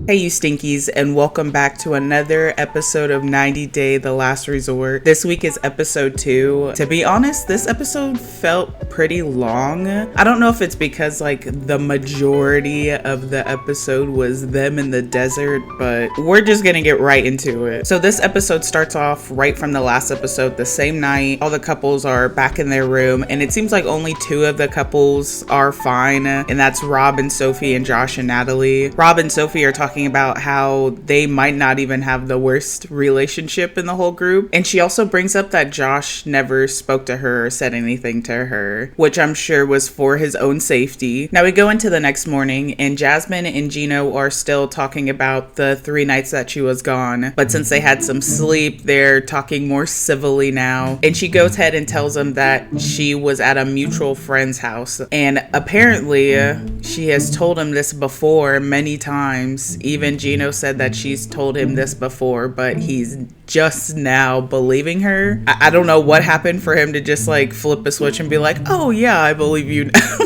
Hey you stinkies, and welcome back to another episode of 90 Day The Last Resort. This week is episode 2. To be honest, this episode felt pretty long. I don't know if it's because like the majority of the episode was them in the desert, but we're just gonna get right into it. So this episode starts off right from the last episode, the same night. All the couples are back in their room, and it seems like only 2 of the couples are fine, and that's Rob and Sophie and Josh and Natalie. Rob and Sophie are talking about how they might not even have the worst relationship in the whole group. And she also brings up that Josh never spoke to her or said anything to her, which I'm sure was for his own safety. Now we go into the next morning, and Jasmine and Gino are still talking about the 3 nights that she was gone. But since they had some sleep, they're talking more civilly now. And she goes ahead and tells them that she was at a mutual friend's house. And apparently, she has told him this before many times. Even Gino said that she's told him this before, but he's just now believing her. I don't know what happened for him to just like flip a switch and be like, oh yeah, I believe you now.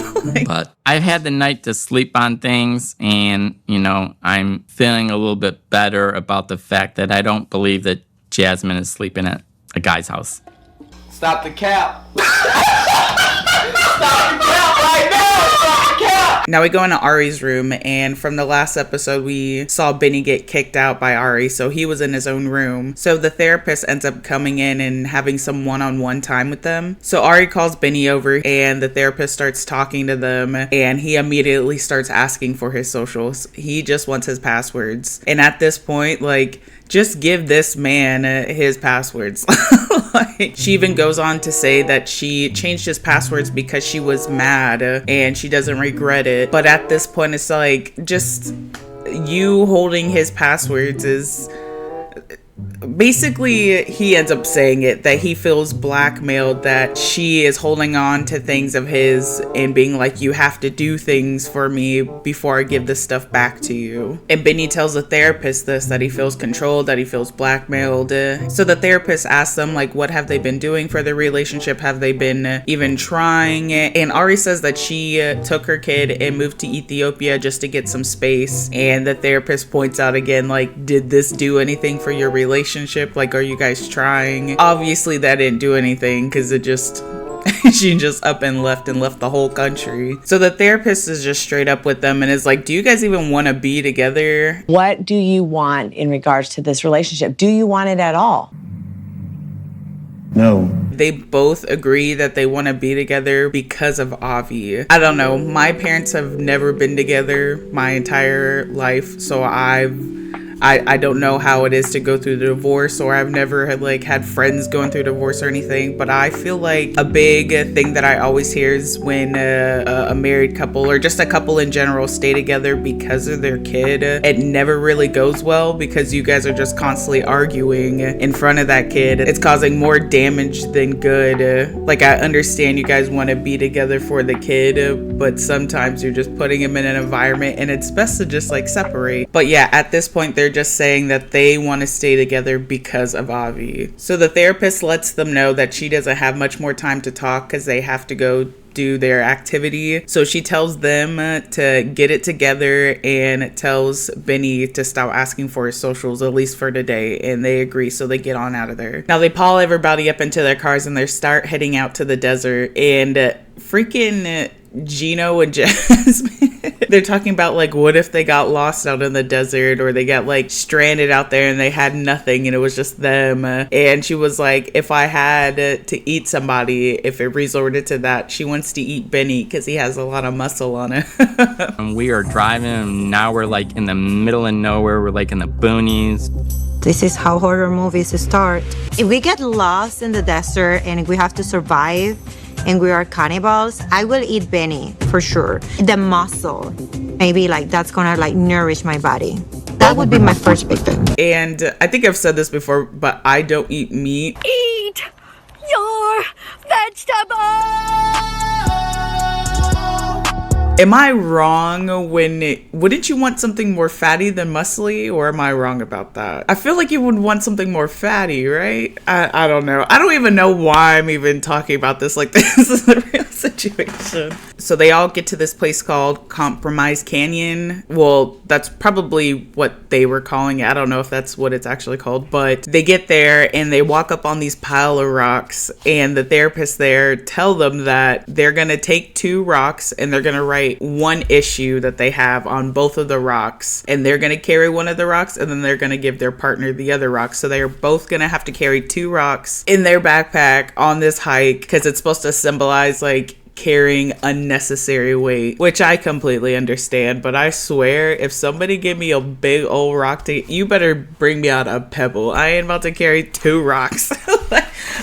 But I've had the night to sleep on things, and, I'm feeling a little bit better about the fact that I don't believe that Jasmine is sleeping at a guy's house. Stop the cap. Stop the cap right now. Stop the cap. Now we go into Ari's room, and from the last episode, we saw Benny get kicked out by Ari, so he was in his own room. So the therapist ends up coming in and having some one-on-one time with them. So Ari calls Benny over, and the therapist starts talking to them, and he immediately starts asking for his socials. He just wants his passwords. And at this point, just give this man his passwords. She even goes on to say that she changed his passwords because she was mad and she doesn't regret it. But at this point, it's like, just you holding his passwords is... Basically, he ends up saying it, that he feels blackmailed, that she is holding on to things of his and being like, you have to do things for me before I give this stuff back to you. And Benny tells the therapist this, that he feels controlled, that he feels blackmailed. So the therapist asks them, what have they been doing for their relationship? Have they been even trying? And Ari says that she took her kid and moved to Ethiopia just to get some space. And the therapist points out again, did this do anything for your relationship? Are you guys trying? Obviously that didn't do anything, because she just up and left the whole country. So the therapist is just straight up with them and is like, do you guys even want to be together? What do you want in regards to this relationship? Do you want it at all? No. They both agree that they want to be together because of Avi. I don't know. My parents have never been together my entire life, so I don't know how it is to go through the divorce, or I've never had friends going through divorce or anything, but I feel like a big thing that I always hear is when a married couple, or just a couple in general, stay together because of their kid, it never really goes well because you guys are just constantly arguing in front of that kid. It's causing more damage than good. I understand you guys want to be together for the kid, but sometimes you're just putting him in an environment and it's best to just separate. But yeah, at this point, they're just saying that they want to stay together because of Avi. So the therapist lets them know that she doesn't have much more time to talk because they have to go do their activity. So she tells them to get it together and tells Benny to stop asking for his socials, at least for today, and they agree, so they get on out of there. Now they pull everybody up into their cars and they start heading out to the desert, and freaking Gino and Jasmine, they're talking about what if they got lost out in the desert, or they got stranded out there and they had nothing and it was just them. And she was like, if I had to eat somebody, if it resorted to that, she wants to eat Benny because he has a lot of muscle on it. And we are driving, and now we're in the middle of nowhere. We're in the boonies. This is how horror movies start. If we get lost in the desert and we have to survive, and we are cannibals, I will eat Benny for sure. The muscle, maybe that's gonna nourish my body. That would be my first victim. And I think I've said this before, but I don't eat meat. Eat your vegetables! Am I wrong wouldn't you want something more fatty than muscly, or am I wrong about that? I feel like you would want something more fatty, right? I don't know. I don't even know why I'm even talking about this like this. This is a real situation. So they all get to this place called Compromise Canyon. Well, that's probably what they were calling it. I don't know if that's what it's actually called, but they get there and they walk up on these pile of rocks, and the therapists there tell them that they're going to take 2 rocks and they're going to write one issue that they have on both of the rocks, and they're going to carry one of the rocks and then they're going to give their partner the other rock. So they're both going to have to carry 2 rocks in their backpack on this hike because it's supposed to symbolize like carrying unnecessary weight, which I completely understand. But I swear, if somebody give me a big old rock you better bring me out a pebble. I ain't about to carry 2 rocks.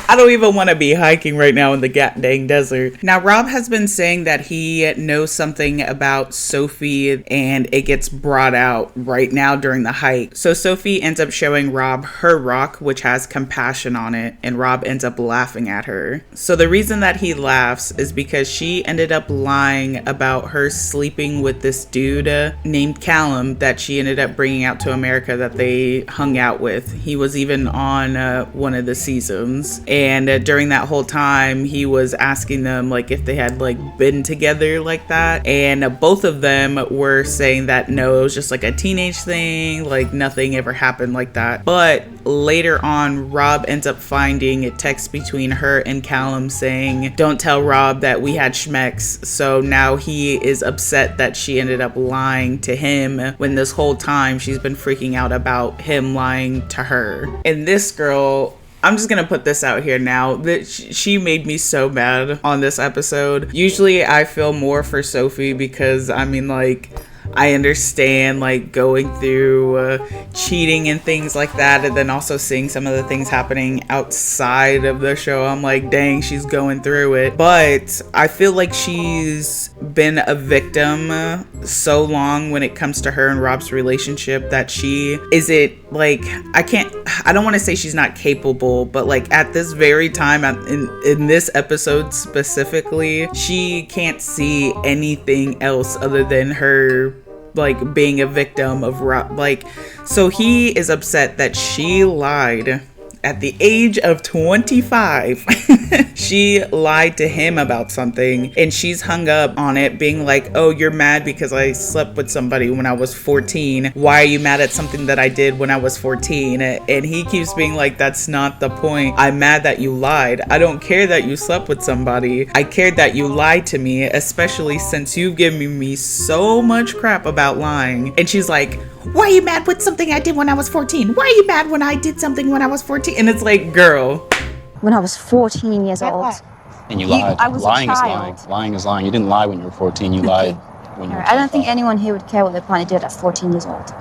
I don't even want to be hiking right now in the dang desert. Now, Rob has been saying that he knows something about Sophie, and it gets brought out right now during the hike. So Sophie ends up showing Rob her rock, which has compassion on it, and Rob ends up laughing at her. So the reason that he laughs is because she ended up lying about her sleeping with this dude named Callum that she ended up bringing out to America that they hung out with. He was even on one of the seasons. And during that whole time, he was asking them like if they had like been together like that. And both of them were saying that no, it was just like a teenage thing, like nothing ever happened like that. But later on, Rob ends up finding a text between her and Callum saying, "Don't tell Rob that we had schmecks." So now he is upset that she ended up lying to him when this whole time she's been freaking out about him lying to her. And this girl, I'm just gonna put this out here now, that she made me so mad on this episode. Usually I feel more for Sophie because I mean, like, I understand like going through cheating and things like that, and then also seeing some of the things happening outside of the show. I'm like, dang, she's going through it. But I feel like she's been a victim so long when it comes to her and Rob's relationship that she isn't like, I don't want to say she's not capable, but like at this very time in this episode specifically, she can't see anything else other than her like being a victim of Rob. Like, so he is upset that she lied at the age of 25. She lied to him about something, and she's hung up on it being like, oh, you're mad because I slept with somebody when I was 14. Why are you mad at something that I did when I was 14? And he keeps being like, that's not the point. I'm mad that you lied. I don't care that you slept with somebody. I cared that you lied to me, especially since you've given me so much crap about lying. And she's like, why are you mad with something I did when I was 14? Why are you mad when I did something when I was 14? And it's like, girl. When I was 14 years old. And you lied. I was lying a is child. lying. Lying is lying. You didn't lie when you were 14. You lied when you were 25. I don't think anyone here would care what their partner did at 14 years old.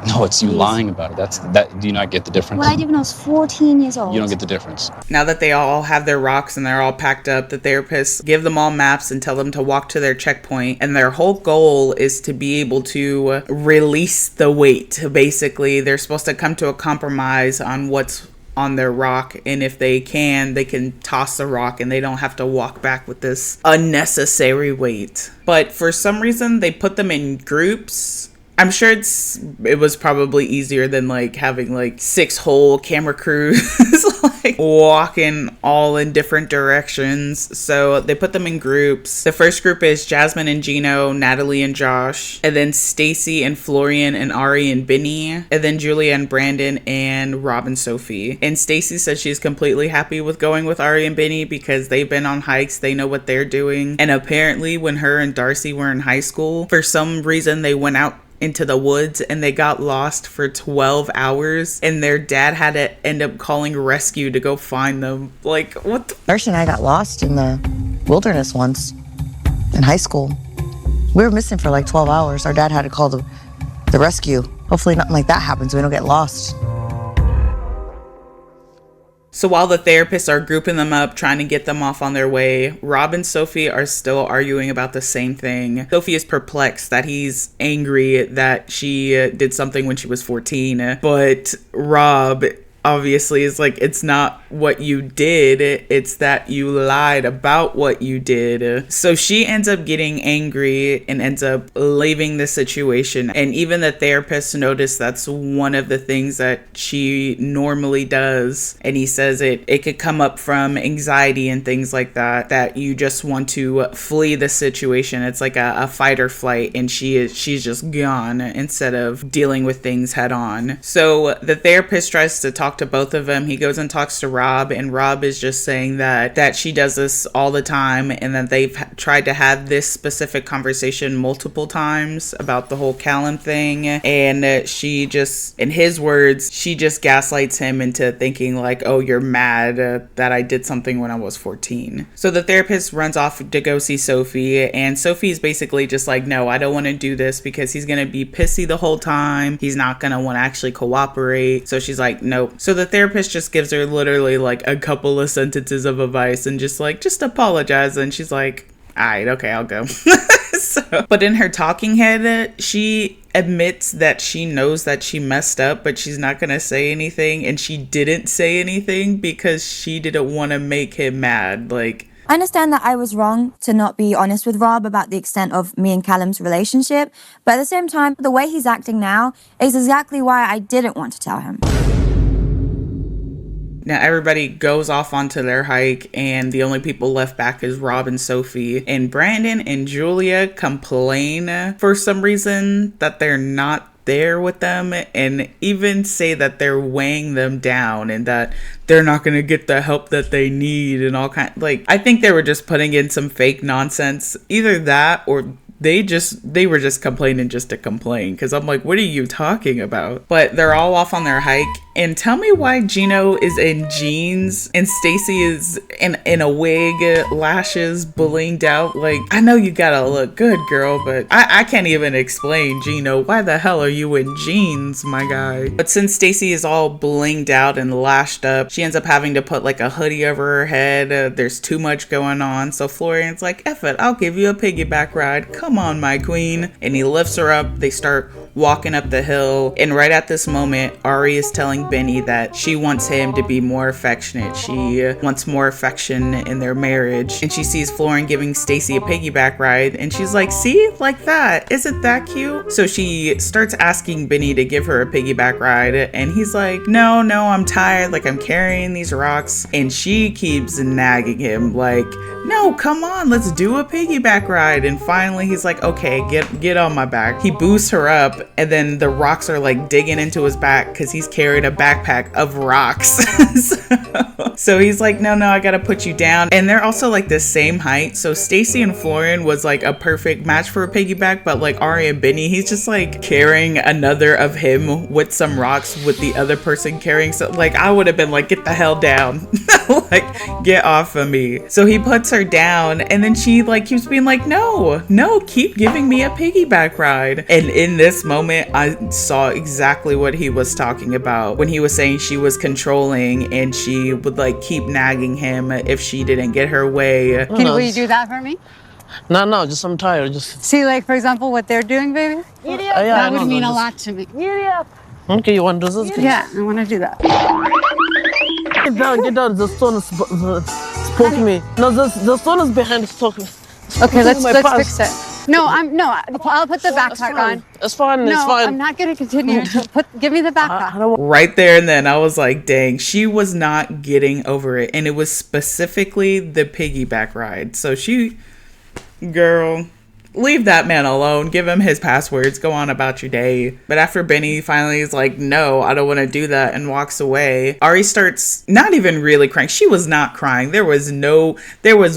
No, it's you lying about it. Do you not get the difference? What I did when I was 14 years old. You don't get the difference. Now that they all have their rocks and they're all packed up, the therapists give them all maps and tell them to walk to their checkpoint. And their whole goal is to be able to release the weight. Basically, they're supposed to come to a compromise on what's on their rock, and if they can toss the rock and they don't have to walk back with this unnecessary weight. But for some reason they put them in groups. I'm sure it was probably easier than like having like 6 whole camera crews like walking all in different directions. So they put them in groups. The first group is Jasmine and Gino, Natalie and Josh, and then Stacy and Florian and Ari and Benny, and then Julia and Brandon and Rob and Sophie. And Stacy says she's completely happy with going with Ari and Benny because they've been on hikes, they know what they're doing. And apparently when her and Darcy were in high school, for some reason they went out into the woods and they got lost for 12 hours and their dad had to end up calling rescue to go find them. Like, what the? Darcy and I got lost in the wilderness once in high school. We were missing for like 12 hours. Our dad had to call the rescue. Hopefully nothing like that happens. We don't get lost. So while the therapists are grouping them up, trying to get them off on their way, Rob and Sophie are still arguing about the same thing. Sophie is perplexed that he's angry that she did something when she was 14, but Rob obviously is like, it's not what you did, it's that you lied about what you did. So she ends up getting angry and ends up leaving the situation. And even the therapist noticed that's one of the things that she normally does. And he says it could come up from anxiety and things like that you just want to flee the situation. It's like a fight or flight, and she's just gone instead of dealing with things head on. So the therapist tries to talk to both of them. He goes and talks to Rob, and Rob is just saying that she does this all the time, and that they've tried to have this specific conversation multiple times about the whole Callum thing, and she just, in his words, she just gaslights him into thinking like, oh, you're mad that I did something when I was 14. So the therapist runs off to go see Sophie, and Sophie's basically just like, no, I don't want to do this because he's going to be pissy the whole time. He's not going to want to actually cooperate. So she's like, nope. So the therapist just gives her literally like a couple of sentences of advice and just apologize. And she's like, all right, okay, I'll go. But in her talking head, she admits that she knows that she messed up, but she's not going to say anything. And she didn't say anything because she didn't want to make him mad. Like, I understand that I was wrong to not be honest with Rob about the extent of me and Callum's relationship, but at the same time, the way he's acting now is exactly why I didn't want to tell him. Now everybody goes off onto their hike, and the only people left back is Rob and Sophie. And Brandon and Julia complain for some reason that they're not there with them, and even say that they're weighing them down and that they're not going to get the help that they need and all kind. Like, I think they were just putting in some fake nonsense. Either that or they were just complaining just to complain, because I'm like, what are you talking about? But they're all off on their hike, and tell me why Gino is in jeans and Stacy is in a wig, lashes, blinged out. Like, I know you gotta look good, girl, but I can't even explain, Gino, why the hell are you in jeans, my guy? But since Stacy is all blinged out and lashed up, she ends up having to put like a hoodie over her head. There's too much going on, so Florian's like, F it, I'll give you a piggyback ride. Come on, my queen. And he lifts her up. They start walking up the hill, and right at this moment, Ari is telling Benny that she wants him to be more affectionate. She wants more affection in their marriage, and she sees Florian giving Stacy a piggyback ride, and she's like, see, like that, isn't that cute? So she starts asking Benny to give her a piggyback ride, and he's like, no, I'm tired, like I'm carrying these rocks. And she keeps nagging him like, no, come on, let's do a piggyback ride. And finally he's like, okay, get on my back. He boosts her up, and then the rocks are like digging into his back because he's carried a backpack of rocks. so he's like, no, I gotta put you down. And they're also like the same height, so Stacy and Florian was like a perfect match for a piggyback. But like Ari and Benny, he's just like carrying another of him with some rocks with the other person carrying. So like, I would have been like, get the hell down. Like, get off of me. So he puts her down, and then she like keeps being like, no, keep giving me a piggyback ride. And in this moment, I saw exactly what he was talking about when he was saying she was controlling and she would like keep nagging him if she didn't get her way. Will you do that for me? No, just I'm tired. Just See, like, for example, what they're doing, baby? That would mean a lot to me. okay, you want to do this? Yeah, I want to do that. Get down. The stone is spoke me. No, the stone is behind the stone. Okay, let's fix it. I'll put the backpack on. It's fine. No, I'm not going to continue. Give me the backpack. Right there and then, I was like, dang, she was not getting over it. And it was specifically the piggyback ride. So girl, leave that man alone. Give him his passwords. Go on about your day. But after Benny finally is like, no, I don't want to do that, and walks away, Ari starts not even really crying. She was not crying. There was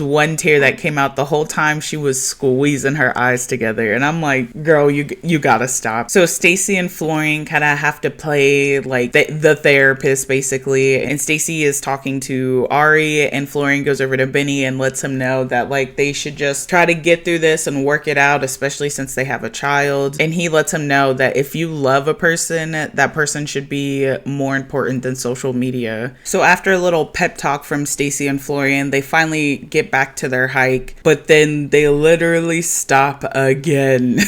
one tear that came out the whole time. She was squeezing her eyes together. And I'm like, girl, you gotta stop. So Stacy and Florian kind of have to play like the therapist, basically. And Stacy is talking to Ari, and Florian goes over to Benny and lets him know that like they should just try to get through this and work it out, especially since they have a child. And he lets him know that if you love a person, that person should be more important than social media. So after a little pep talk from Stacy and Florian, they finally get back to their hike, but then they literally stop again.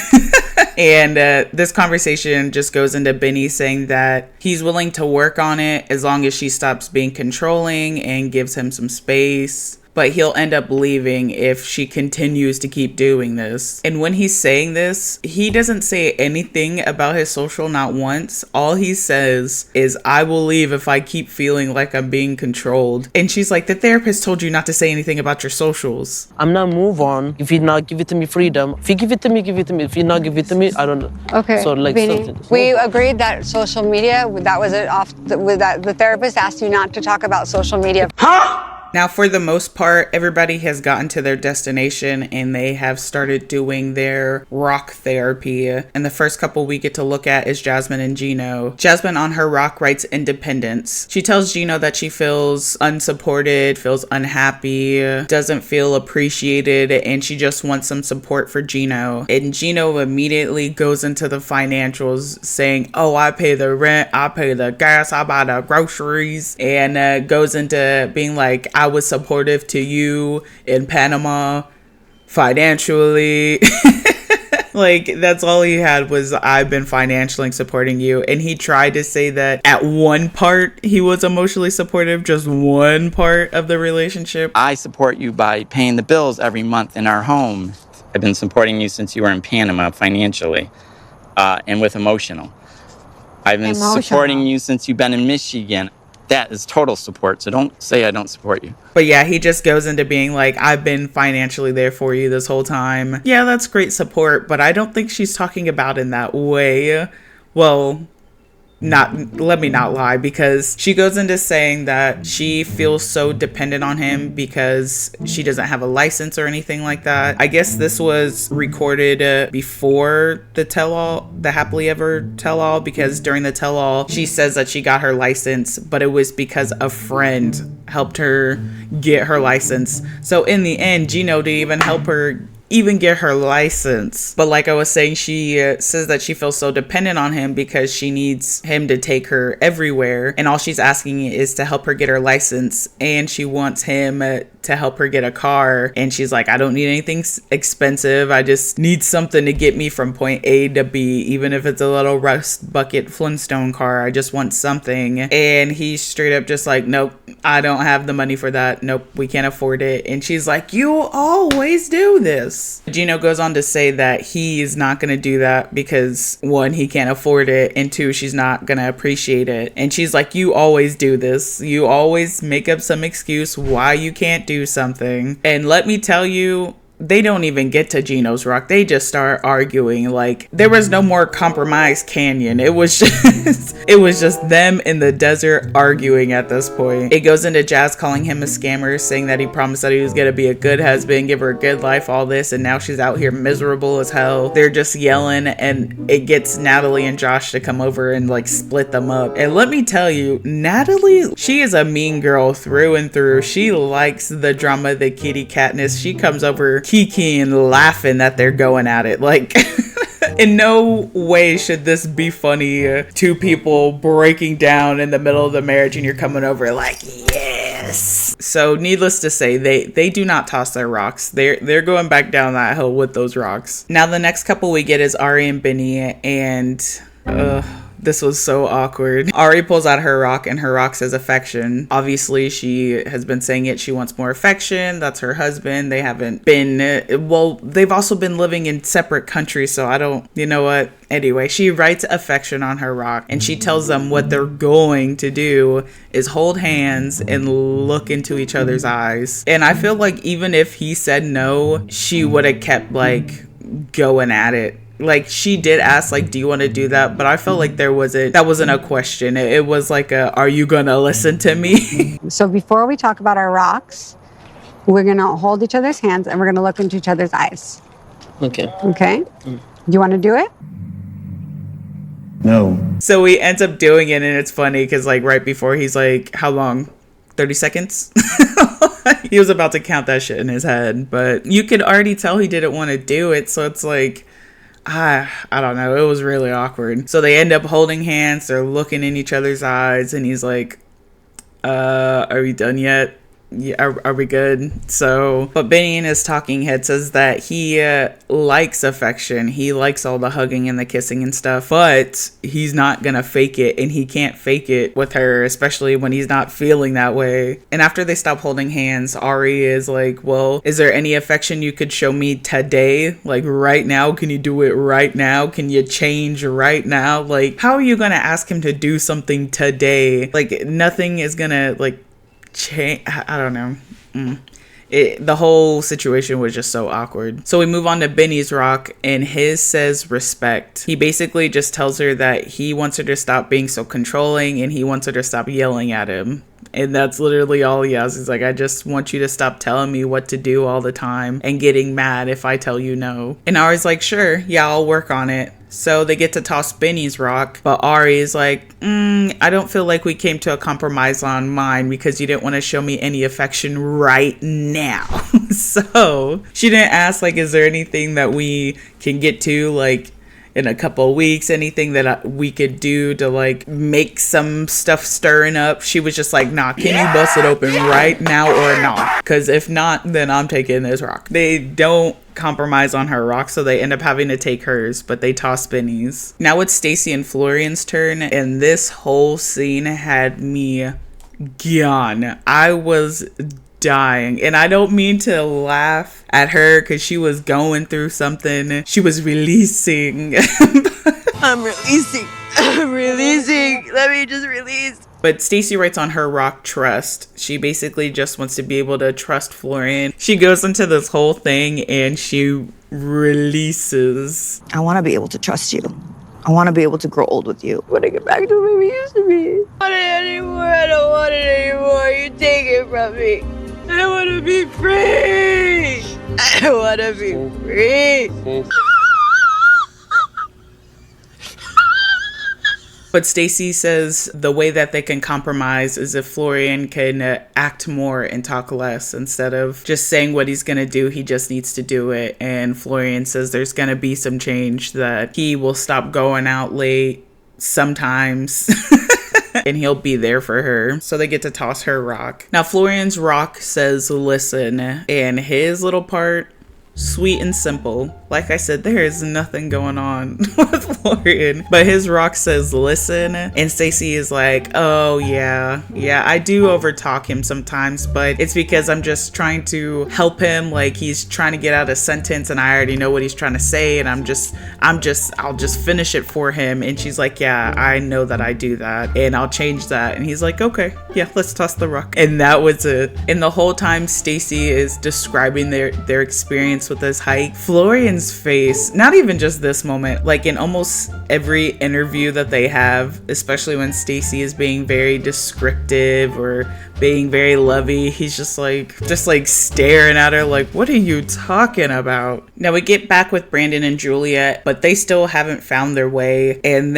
And this conversation just goes into Benny saying that he's willing to work on it as long as she stops being controlling and gives him some space. But he'll end up leaving if she continues to keep doing this. And when he's saying this, he doesn't say anything about his social, not once. All he says is, I will leave if I keep feeling like I'm being controlled. And she's like, the therapist told you not to say anything about your socials. I'm not move on if you not give it to me freedom. If you give it to me, give it to me. If you not give it to me, I don't know. Okay, So like Vinny, something. we agreed that social media, that was it off, with that the therapist asked you not to talk about social media. Now, for the most part, everybody has gotten to their destination and they have started doing their rock therapy. And the first couple we get to look at is Jasmine and Gino. Jasmine on her rock writes independence. She tells Gino that she feels unsupported, feels unhappy, doesn't feel appreciated, and she just wants some support for Gino. And Gino immediately goes into the financials saying, oh, I pay the rent, I pay the gas, I buy the groceries, and goes into being like, I was supportive to you in Panama financially. Like, that's all he had was, I've been financially supporting you. And he tried to say that at one part he was emotionally supportive, just one part of the relationship. I support you by paying the bills every month in our home. I've been supporting you since you were in Panama financially and with emotional. I've been supporting you since you've been in Michigan. That is total support. So don't say I don't support you. But yeah, he just goes into being like, I've been financially there for you this whole time. Yeah, that's great support, but I don't think she's talking about in that way. Well, let me not lie, because she goes into saying that she feels so dependent on him because she doesn't have a license or anything like that. I guess this was recorded before the tell-all, the happily ever tell-all, because during the tell-all she says that she got her license, but it was because a friend helped her get her license. So in the end, Gino didn't even help her even get her license. But like I was saying, she says that she feels so dependent on him because she needs him to take her everywhere, and all she's asking is to help her get her license, and she wants him to help her get a car. And she's like, I don't need anything expensive, I just need something to get me from point A to B, even if it's a little rust bucket Flintstone car. I just want something. And he's straight up just like, nope, I don't have the money for that, nope, we can't afford it. And she's like, you always do this. Gino goes on to say that he's not going to do that because, one, he can't afford it, and two, she's not going to appreciate it. And she's like, you always do this. You always make up some excuse why you can't do something. And let me tell you, they don't even get to Gino's rock. They just start arguing. Like, there was no more Compromise Canyon. It was just them in the desert arguing at this point. It goes into Jazz calling him a scammer, saying that he promised that he was gonna be a good husband, give her a good life, all this, and now she's out here miserable as hell. They're just yelling, and it gets Natalie and Josh to come over and like split them up. And let me tell you, Natalie, she is a mean girl through and through. She likes the drama, the kitty catness. She comes over kikiing, laughing that they're going at it. Like, in no way should this be funny. Two people breaking down in the middle of the marriage and you're coming over like, yes. So needless to say, they do not toss their rocks. They're going back down that hill with those rocks. Now the next couple we get is Ari and Benny, and this was so awkward. Ari pulls out her rock, and her rock says affection. Obviously, she has been saying it. She wants more affection. That's her husband. They haven't been, well, they've also been living in separate countries, so I don't, you know what? Anyway, she writes affection on her rock, and she tells them what they're going to do is hold hands and look into each other's eyes. And I feel like even if he said no, she would have kept, like, going at it. Like, she did ask, like, do you want to do that? But I felt like that wasn't a question. It was like are you gonna listen to me? So before we talk about our rocks, we're gonna hold each other's hands and we're gonna look into each other's eyes. Okay. Okay? Do you want to do it? No. So he ends up doing it, and it's funny because, like, right before he's like, how long? 30 seconds? He was about to count that shit in his head, but you could already tell he didn't want to do it, so it's like, I don't know. It was really awkward. So they end up holding hands. They're looking in each other's eyes, and he's like, are we done yet? yeah, are we good? So, but Benny in his talking head says that he likes affection. He likes all the hugging and the kissing and stuff, but he's not gonna fake it, and he can't fake it with her, especially when he's not feeling that way. And after they stop holding hands, Ari is like, well, is there any affection you could show me today? Like right now? Can you do it right now? Can you change right now? Like, how are you gonna ask him to do something today? Like, nothing is gonna like change. I don't know. The whole situation was just so awkward. So we move on to Benny's rock, and his says respect. He basically just tells her that he wants her to stop being so controlling, and he wants her to stop yelling at him. And that's literally all he has. He's like, I just want you to stop telling me what to do all the time and getting mad if I tell you no. And Ari's like, sure, yeah, I'll work on it. So they get to toss Benny's rock, but Ari is like, I don't feel like we came to a compromise on mine because you didn't want to show me any affection right now. So she didn't ask, like, is there anything that we can get to, like, in a couple of weeks, anything that we could do to like make some stuff stirring up. She was just like, nah, can you bust it open right now or not? Because if not, then I'm taking this rock. They don't compromise on her rock, so they end up having to take hers, but they toss Benny's. Now it's Stacy and Florian's turn, and this whole scene had me gone. I was dying, and I don't mean to laugh at her because she was going through something. She was releasing. I'm releasing. Let me just release. But Stacy writes on her rock trust. She basically just wants to be able to trust Florian. She goes into this whole thing and she releases. I want to be able to trust you. I want to be able to grow old with you. I want to get back to where we used to be. I don't want it anymore. I don't want it anymore. You take it from me. I want to be free. I want to be free. But Stacy says the way that they can compromise is if Florian can act more and talk less. Instead of just saying what he's going to do, he just needs to do it. And Florian says there's going to be some change, that he will stop going out late sometimes. And he'll be there for her. So they get to toss her rock. Now Florian's rock says listen, and his little part, sweet and simple. Like I said, there is nothing going on with Florian, but his rock says listen, and Stacy is like, oh yeah, I do overtalk him sometimes, but it's because I'm just trying to help him. Like, he's trying to get out a sentence and I already know what he's trying to say, and I'll just finish it for him. And she's like, yeah, I know that I do that, and I'll change that. And he's like, okay, yeah, let's toss the rock. And that was it. And the whole time Stacy is describing their experience with this hike, Florian's face, not even just this moment, like in almost every interview that they have, especially when Stacy is being very descriptive or being very lovey, he's just like staring at her like, what are you talking about? Now we get back with Brandon and Julia, but they still haven't found their way, and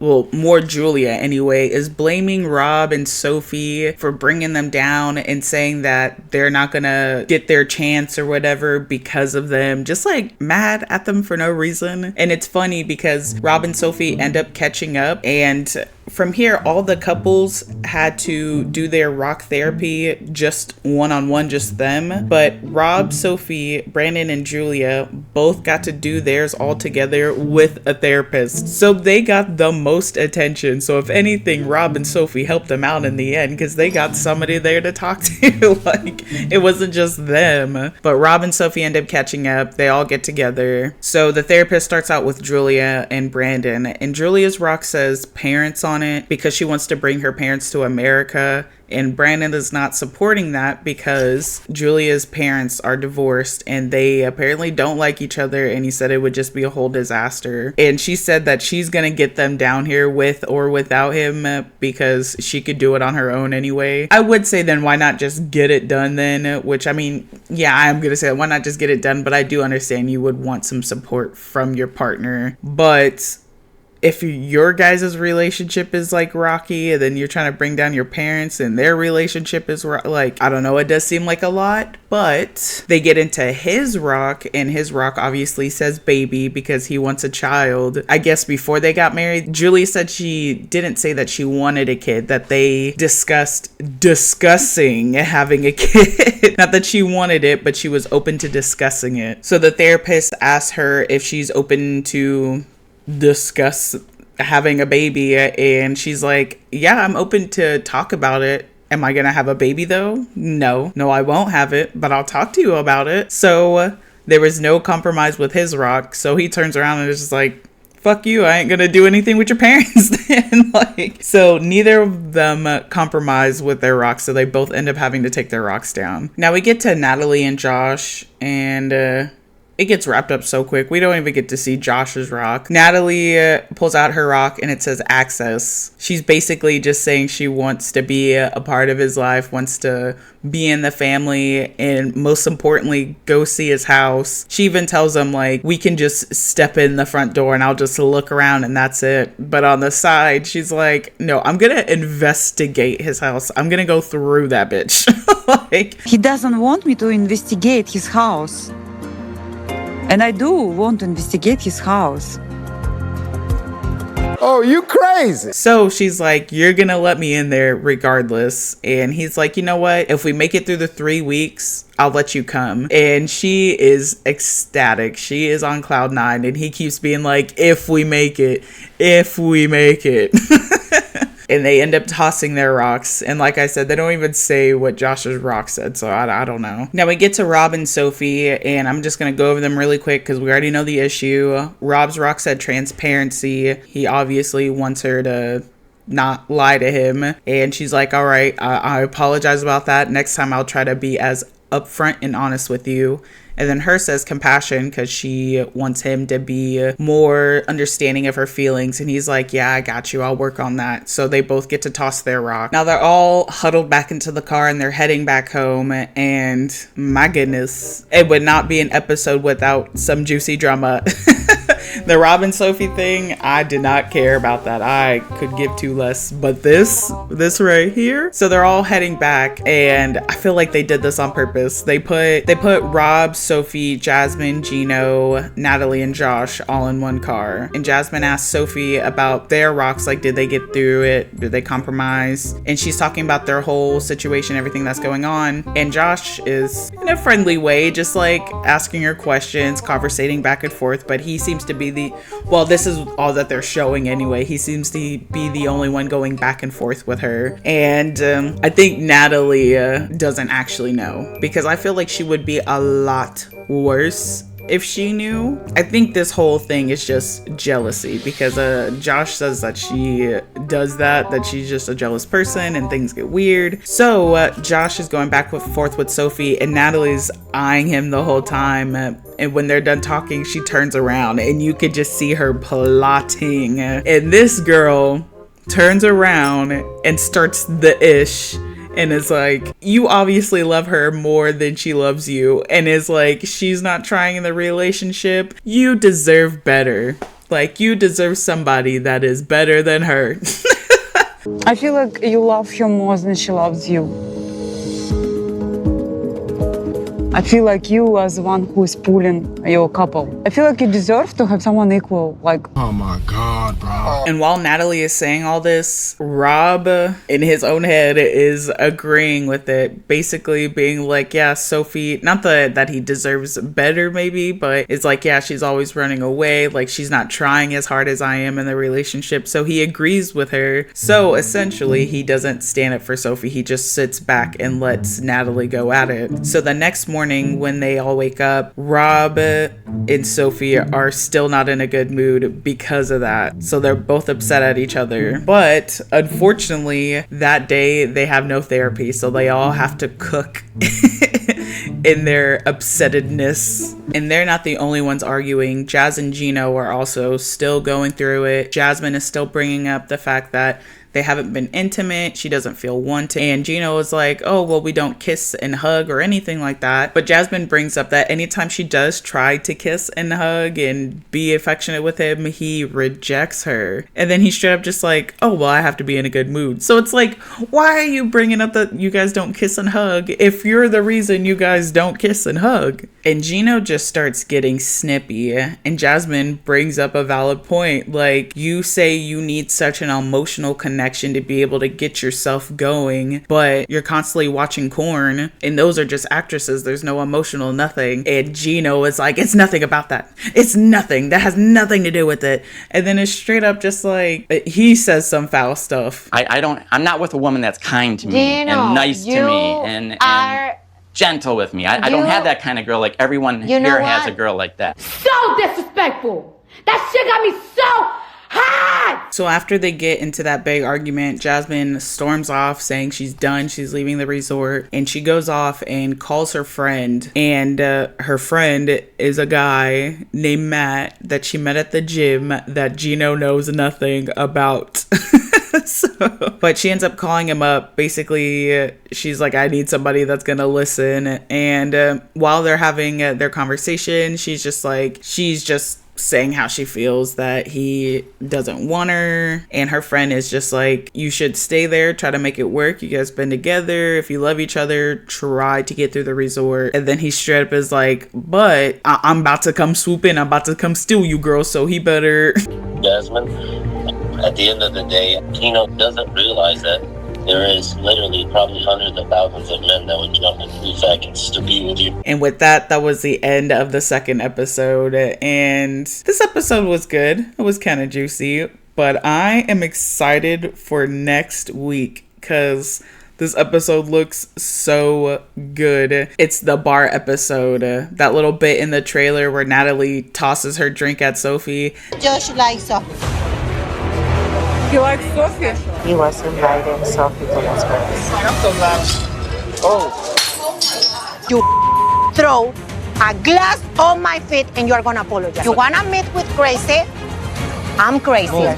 more Julia anyway, is blaming Rob and Sophie for bringing them down and saying that they're not gonna get their chance or whatever because of them, just like mad at them for no reason. And it's funny because Rob and Sophie end up catching up, and from here all the couples had to do their rock therapy just one-on-one, just them. But Rob, Sophie, Brandon, and Julia both got to do theirs all together with a therapist, so they got the most attention. So if anything, Rob and Sophie helped them out in the end because they got somebody there to talk to. Like, it wasn't just them. But Rob and Sophie end up catching up. They all get together. So the therapist starts out with Julia and Brandon, and Julia's rock says parents on it because she wants to bring her parents to America. And Brandon is not supporting that because Julia's parents are divorced and they apparently don't like each other, and he said it would just be a whole disaster. And she said that she's gonna get them down here with or without him because she could do it on her own anyway. I would say then why not just get it done then, which I mean, yeah, I'm gonna say why not just get it done, but I do understand you would want some support from your partner. But if your guys' relationship is like rocky, and then you're trying to bring down your parents and their relationship is like, I don't know, it does seem like a lot. But they get into his rock, and his rock obviously says baby because he wants a child. I guess before they got married, Julie said she didn't say that she wanted a kid, that they discussing having a kid. Not that she wanted it, but she was open to discussing it. So the therapist asked her if she's open to discuss having a baby, and she's like, yeah, I'm open to talk about it. Am I gonna have a baby though? No, I won't have it, but I'll talk to you about it. So there was no compromise with his rock. So he turns around and is just like, fuck you, I ain't gonna do anything with your parents then. Like, so neither of them compromise with their rocks, so they both end up having to take their rocks down. Now we get to Natalie and Josh, and it gets wrapped up so quick. We don't even get to see Josh's rock. Natalie pulls out her rock and it says access. She's basically just saying she wants to be a part of his life, wants to be in the family, and most importantly, go see his house. She even tells him, like, we can just step in the front door and I'll just look around and that's it. But on the side, she's like, no, I'm gonna investigate his house. I'm gonna go through that bitch. Like, he doesn't want me to investigate his house. And I do want to investigate his house. Oh, you crazy. So she's like, you're gonna let me in there regardless. And he's like, you know what? If we make it through the 3 weeks, I'll let you come. And she is ecstatic. She is on cloud 9. And he keeps being like, if we make it. And they end up tossing their rocks. And like I said, they don't even say what Josh's rock said. So I don't know. Now we get to Rob and Sophie. And I'm just going to go over them really quick because we already know the issue. Rob's rock said transparency. He obviously wants her to not lie to him. And she's like, all right, I apologize about that. Next time I'll try to be as upfront and honest with you. And then her says compassion because she wants him to be more understanding of her feelings. And he's like, yeah, I got you. I'll work on that. So they both get to toss their rock. Now they're all huddled back into the car and they're heading back home. And my goodness, it would not be an episode without some juicy drama. The Rob and Sophie thing, I did not care about that. I could give two less. But this right here. So they're all heading back, and I feel like they did this on purpose. They put Rob, Sophie, Jasmine, Gino, Natalie, and Josh all in one car. And Jasmine asked Sophie about their rocks, like, did they get through it? Did they compromise? And she's talking about their whole situation, everything that's going on. And Josh is in a friendly way, just like asking her questions, conversating back and forth. But he seems to be this is all that they're showing anyway. He seems to be the only one going back and forth with her. And I think Natalie doesn't actually know, because I feel like she would be a lot worse if she knew. I think this whole thing is just jealousy, because Josh says that she does that she's just a jealous person and things get weird. So Josh is going back and forth with Sophie, and Natalie's eyeing him the whole time. And when they're done talking, she turns around and you could just see her plotting. And this girl turns around and starts the ish. And is like, you obviously love her more than she loves you. And is like, she's not trying in the relationship. You deserve better. Like, you deserve somebody that is better than her. I feel like you love her more than she loves you. I feel like you are the one who is pulling your couple. I feel like you deserve to have someone equal. Like, oh my God, bro. And while Natalie is saying all this, Rob in his own head is agreeing with it. Basically being like, yeah, Sophie, not that he deserves better maybe, but it's like, yeah, she's always running away. Like, she's not trying as hard as I am in the relationship. So he agrees with her. So essentially he doesn't stand up for Sophie. He just sits back and lets Natalie go at it. So the next morning when they all wake up, Rob and Sophie are still not in a good mood because of that. So they're both upset at each other. But unfortunately, that day they have no therapy, so they all have to cook in their upsettedness. And they're not the only ones arguing. Jazz and Gino are also still going through it. Jasmine is still bringing up the fact that They haven't been intimate. She doesn't feel wanted. And Gino is like, oh, well, we don't kiss and hug or anything like that. But Jasmine brings up that anytime she does try to kiss and hug and be affectionate with him, he rejects her. And then he's straight up just like, oh, well, I have to be in a good mood. So it's like, why are you bringing up that you guys don't kiss and hug if you're the reason you guys don't kiss and hug? And Gino just starts getting snippy. And Jasmine brings up a valid point. Like, you say you need such an emotional connection to be able to get yourself going, but you're constantly watching porn and those are just actresses. There's no emotional nothing. And Gino is like, it's nothing about that. It's nothing. That has nothing to do with it. And then it's straight up just like, he says some foul stuff. I'm not with a woman that's kind to me and nice to me and gentle with me. I don't have that kind of girl. Like everyone here has a girl like that. So disrespectful. That shit got me so hot. So after they get into that big argument, Jasmine storms off saying she's done. She's leaving the resort, and she goes off and calls her friend. And her friend is a guy named Matt that she met at the gym that Gino knows nothing about. But she ends up calling him up. Basically, she's like, I need somebody that's gonna listen. And while they're having their conversation, she's just saying how she feels that he doesn't want her. And her friend is just like, you should stay there, try to make it work. You guys been together. If you love each other, try to get through the resort. And then he straight up is like, but I'm about to come swoop in. I'm about to come steal you, girl. So he better. Jasmine, at the end of the day, Gino doesn't realize that there is literally probably hundreds of thousands of men that would jump in 3 seconds to be with you. And with that was the end of the second episode. And this episode was good. It was kind of juicy. But I am excited for next week because this episode looks so good. It's the bar episode. That little bit in the trailer where Natalie tosses her drink at Sophie. Josh likes Sophie. He likes Sophie. He was inviting Sophie to Las Vegas. I'm so glad. Oh. You throw a glass on my feet and you're gonna apologize. You wanna meet with crazy? I'm crazy.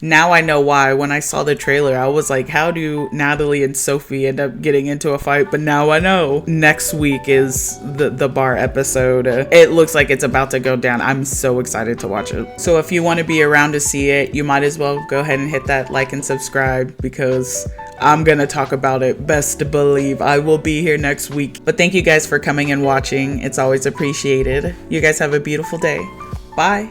Now I know why. When I saw the trailer, I was like, how do Natalie and Sophie end up getting into a fight? But now I know. Next week is the bar episode. It looks like it's about to go down. I'm so excited to watch it. So if you want to be around to see it, you might as well go ahead and hit that like and subscribe because I'm gonna talk about it. Best to believe I will be here next week. But thank you guys for coming and watching. It's always appreciated. You guys have a beautiful day. Bye.